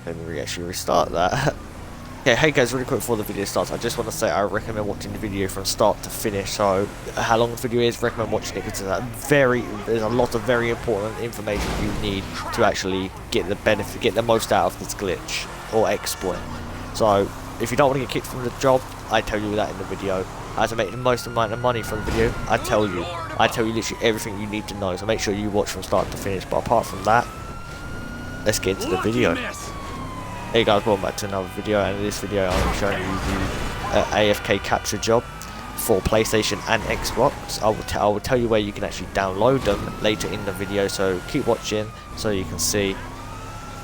Let me actually restart that. Okay, hey guys, really quick before the video starts, I just want to say I recommend watching the video from start to finish. So, how long the video is, recommend watching it because there's a lot of very important information you need to actually get the benefit, get the most out of this glitch or exploit. So, if you don't want to get kicked from the job, I tell you that in the video. How to make the most amount of money from the video, I tell you literally everything you need to know. So make sure you watch from start to finish. But apart from that, let's get into the video. Hey guys, welcome back to another video, and in this video I'm showing you the AFK Capture job for PlayStation and Xbox. I will tell you where you can actually download them later in the video, so keep watching so you can see.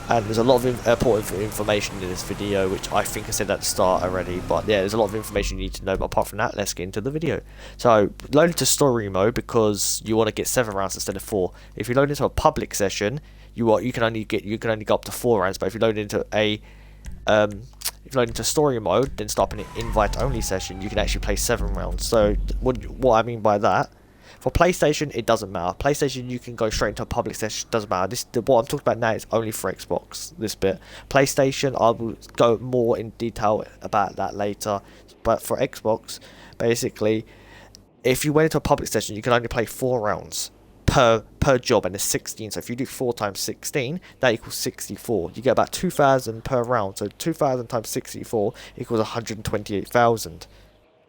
And there's a lot of important information in this video, which I think I said at the start already, but yeah, there's a lot of information you need to know. But apart from that, let's get into the video. So load into story mode because you want to get 7 rounds instead of 4. If you load into a public session, you can only go up to 4 rounds. But if you load into story mode, then start an invite only session, you can actually play 7 rounds. So what I mean by that, for PlayStation, it doesn't matter. PlayStation, you can go straight into a public session, doesn't matter. What I'm talking about now is only for Xbox, this bit. PlayStation, I will go more in detail about that later. But for Xbox, basically, if you went into a public session, you can only play 4 rounds per job, and it's 16. So if you do 4 times 16, that equals 64. You get about 2,000 per round. So 2,000 times 64 equals 128,000.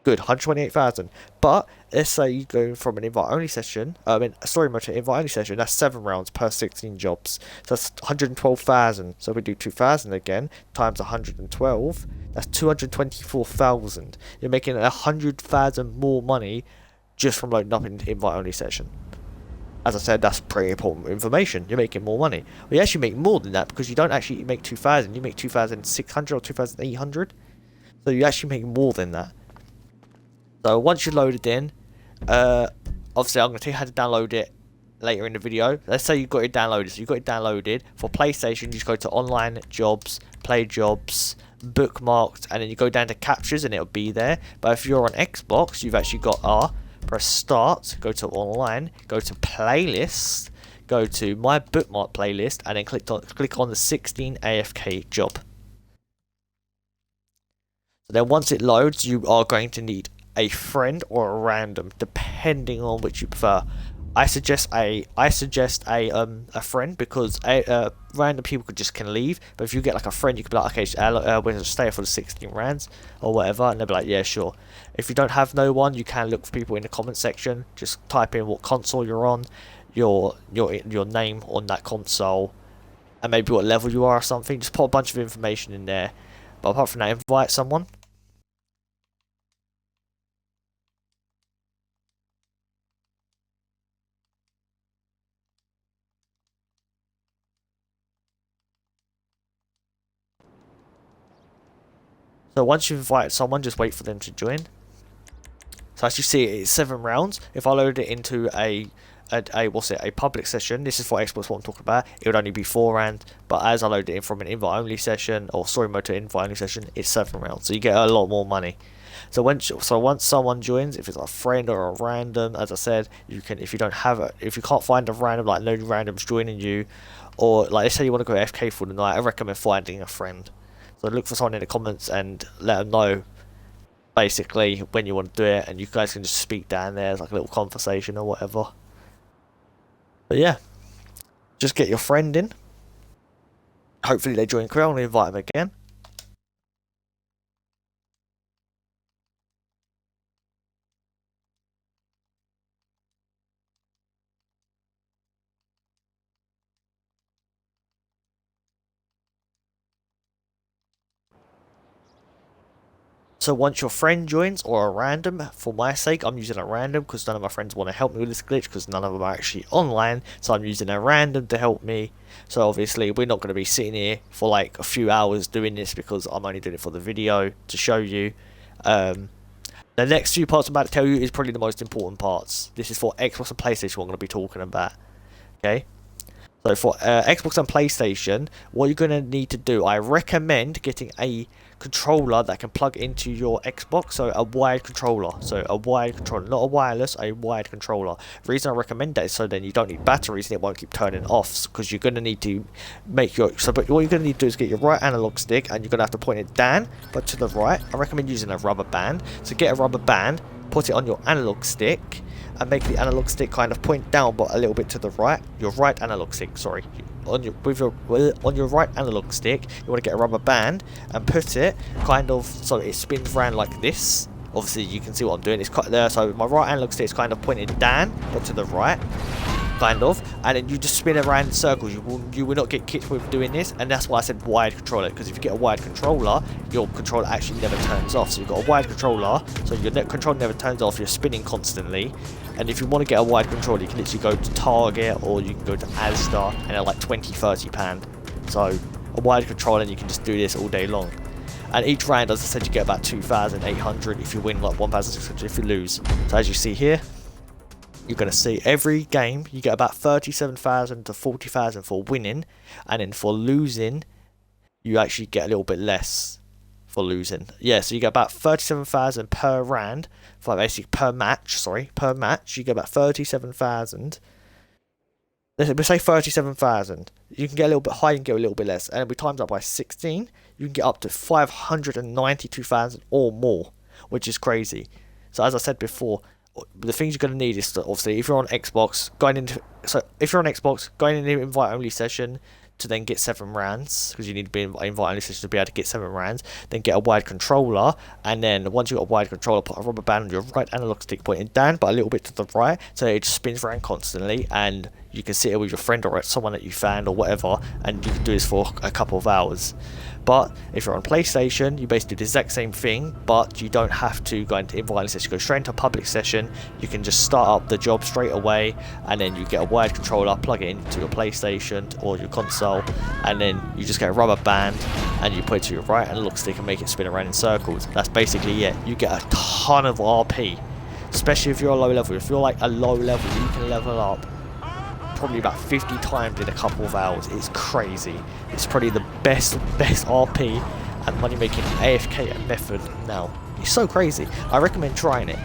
Good, 128,000. But let's say you go from an invite only session, story mode to invite only session, that's 7 rounds per 16 jobs. So that's 112,000. So we do 2,000 again times 112. That's 224,000. You're making 100,000 more money just from loading up an invite only session. As I said, that's pretty important information. You're making more money. Well, you actually make more than that because you don't actually make 2,000. You make 2,600 or 2,800. So you actually make more than that. So once you're loaded in, obviously I'm going to tell you how to download it later in the video. Let's say you've got it downloaded. So you've got it downloaded. For PlayStation, you just go to online jobs, play jobs, bookmarked, and then you go down to captures and it'll be there. But if you're on Xbox, you've actually got press start, go to online, go to playlist, go to my bookmark playlist, and then click on the 16 AFK job. So then once it loads, you are going to need a friend or a random, depending on which you prefer. I suggest a friend because random people can leave, but if you get like a friend, you can be like, okay, we're gonna stay for the 16 rounds or whatever, and they'll be like, yeah, sure. If you don't have no one, you can look for people in the comment section. Just type in what console you're on, your name on that console, and maybe what level you are or something. Just put a bunch of information in there. But apart from that, invite someone. So once you've invited someone, just wait for them to join. So as you see, it's 7 rounds. If I load it into a public session, this is for Xbox what I'm talking about, it would only be 4 rounds. But as I load it in from an invite only session or story mode to invite only session, it's 7 rounds. So you get a lot more money. So once someone joins, if it's a friend or a random, as I said, you can, if you can't find a random, like no randoms joining you, or like let's say you want to go AFK for the night, I recommend finding a friend. So look for someone in the comments and let them know basically when you want to do it, and you guys can just speak down there as like a little conversation or whatever. But yeah, just get your friend in. Hopefully they join quick. I'm gonna invite them again. So once your friend joins, or a random, for my sake, I'm using a random because none of my friends want to help me with this glitch because none of them are actually online. So I'm using a random to help me. So obviously we're not going to be sitting here for like a few hours doing this because I'm only doing it for the video to show you. The next few parts I'm about to tell you is probably the most important parts. This is for Xbox and PlayStation what I'm going to be talking about. Okay. So for Xbox and PlayStation, what you're going to need to do, I recommend getting a controller that can plug into your Xbox, so a wired controller. So a wired controller, not a wireless, a wired controller. The reason I recommend that is so then you don't need batteries and it won't keep turning off, because you're going to need to make your, so but what you're going to need to do is get your right analog stick and you're going to have to point it down, but to the right. I recommend using a rubber band. So get a rubber band, put it on your analog stick, and make the analog stick kind of point down but a little bit to the right. Your right analog stick, sorry. On your right analog stick, you want to get a rubber band and put it kind of so it spins around like this. Obviously you can see what I'm doing. It's quite there, so my right analog stick is kind of pointed down but to the right, kind of, and then you just spin around in circles. You will not get kicked with doing this, and that's why I said wired controller, because if you get a wired controller, your controller actually never turns off. So you've got a wired controller, so your controller never turns off, you're spinning constantly. And if you want to get a wired controller, you can literally go to Target or you can go to Asda, and they're like £20–30. So a wired controller, and you can just do this all day long. And each round, as I said, you get about 2,800 if you win, like 1,600 if you lose. So as you see here, you're going to see every game you get about 37,000 to 40,000 for winning, and then for losing you actually get a little bit less for losing. Yeah, so you get about 37,000 per round, for basically per match you get about 37,000. Let's say 37,000. You can get a little bit higher, you can get a little bit less, and we times that by 16, you can get up to 592,000 or more, which is crazy. So as I said before, the things you're going to need is to, obviously, if you're on Xbox, going into invite only session to then get 7 rounds, because you need to be in invite only session to be able to get 7 rounds. Then get a wired controller, and then once you've got a wired controller, put a rubber band on your right analog stick pointing down but a little bit to the right, so it just spins around constantly, and you can sit here with your friend or someone that you found or whatever, and you can do this for a couple of hours. But if you're on PlayStation, you basically do the exact same thing, but you don't have to go into invite only session. You go straight into a public session. You can just start up the job straight away, and then you get a wired controller, plug it into your PlayStation or your console, and then you just get a rubber band and you put it to your right analog stick and make it spin around in circles. That's basically it. You get a ton of RP, especially if you're a low level. If you're like a low level, you can level up probably about 50 times in a couple of hours. It's crazy. It's probably the best RP and money making AFK method now. It's so crazy. I recommend trying it.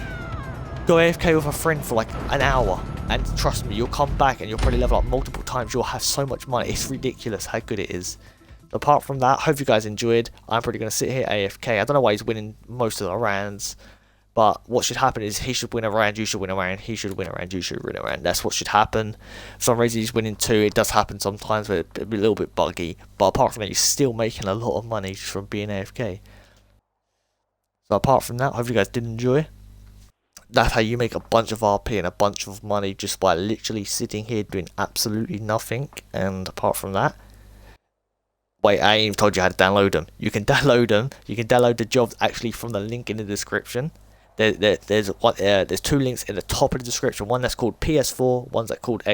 Go AFK with a friend for like an hour, and trust me, you'll come back and you'll probably level up multiple times. You'll have so much money. It's ridiculous how good it is. Apart from that, hope you guys enjoyed. I'm probably going to sit here AFK. I don't know why he's winning most of the rounds, but what should happen is he should win a round, you should win a round, he should win a round, you should win a round. That's what should happen. For some reason he's winning 2. It does happen sometimes, but it'd be a little bit buggy. But apart from that, he's still making a lot of money just from being AFK. So apart from that, hope you guys did enjoy. That's how you make a bunch of RP and a bunch of money just by literally sitting here doing absolutely nothing. And apart from that, wait, I ain't even told you how to download them. You can download them. You can download the jobs actually from the link in the description. There's 2 links in the top of the description. One that's called PS4,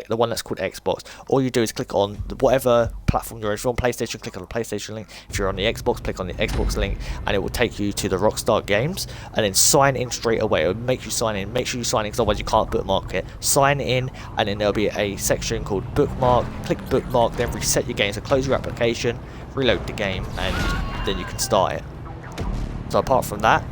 the one that's called Xbox. All you do is click on whatever platform you're in. If you're on PlayStation, click on the PlayStation link. If you're on the Xbox, click on the Xbox link, and it will take you to the Rockstar games. And then sign in straight away. It will make you sign in. Make sure you sign in, because otherwise you can't bookmark it. Sign in, and then there'll be a section called bookmark. Click bookmark, then reset your game. So close your application, reload the game, and then you can start it. So apart from that,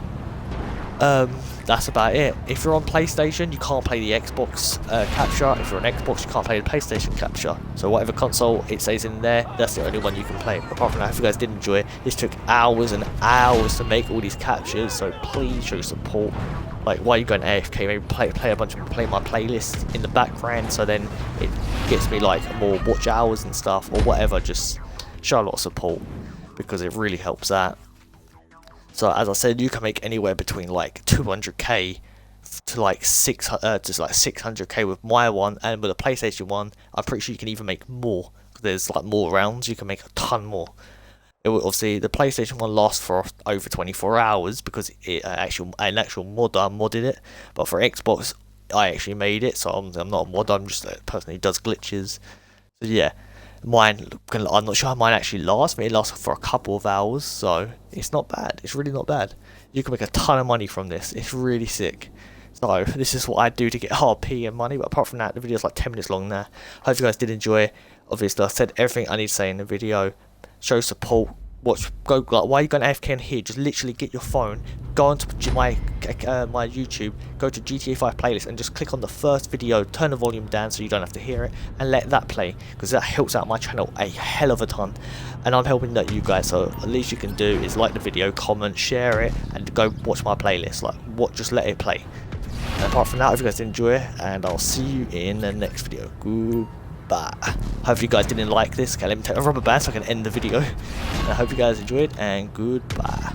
that's about it. If you're on PlayStation, you can't play the Xbox capture. If you're on Xbox, you can't play the PlayStation capture. So whatever console it says in there, that's the only one you can play. Apart from that, if you guys did enjoy it, this took hours and hours to make all these captures, so please show support. Like, while you're going AFK, maybe play my playlist in the background, so then it gets me like more watch hours and stuff, or whatever. Just show a lot of support, because it really helps out. So as I said, you can make anywhere between like 200k to like 600k with my one, and with a PlayStation one, I'm pretty sure you can even make more. There's like more rounds, you can make a ton more. It will, obviously, the PlayStation one lasts for over 24 hours because an actual modder modded it. But for Xbox, I actually made it, so I'm not a modder. I'm just a person who does glitches. So yeah. Mine, I'm not sure how mine actually lasts, but it lasts for a couple of hours, so it's not bad. It's really not bad. You can make a ton of money from this. It's really sick. So this is what I do to get RP and money, but apart from that, the video's like 10 minutes long now. Hope you guys did enjoy. Obviously I said everything I need to say in the video. Show support, go like, why are you going AFK in here? Just literally get your phone, go onto my YouTube, go to GTA 5 playlist and just click on the first video, turn the volume down so you don't have to hear it, and let that play, because that helps out my channel a hell of a ton, and I'm helping that you guys. So at least you can do is like the video, comment, share it, and go watch my playlist. Just let it play. And apart from that, I hope you guys did enjoy it, and I'll see you in the next video. Goodbye. Hope you guys didn't like this. Okay, let me take a rubber band so I can end the video. And I hope you guys enjoyed, and goodbye.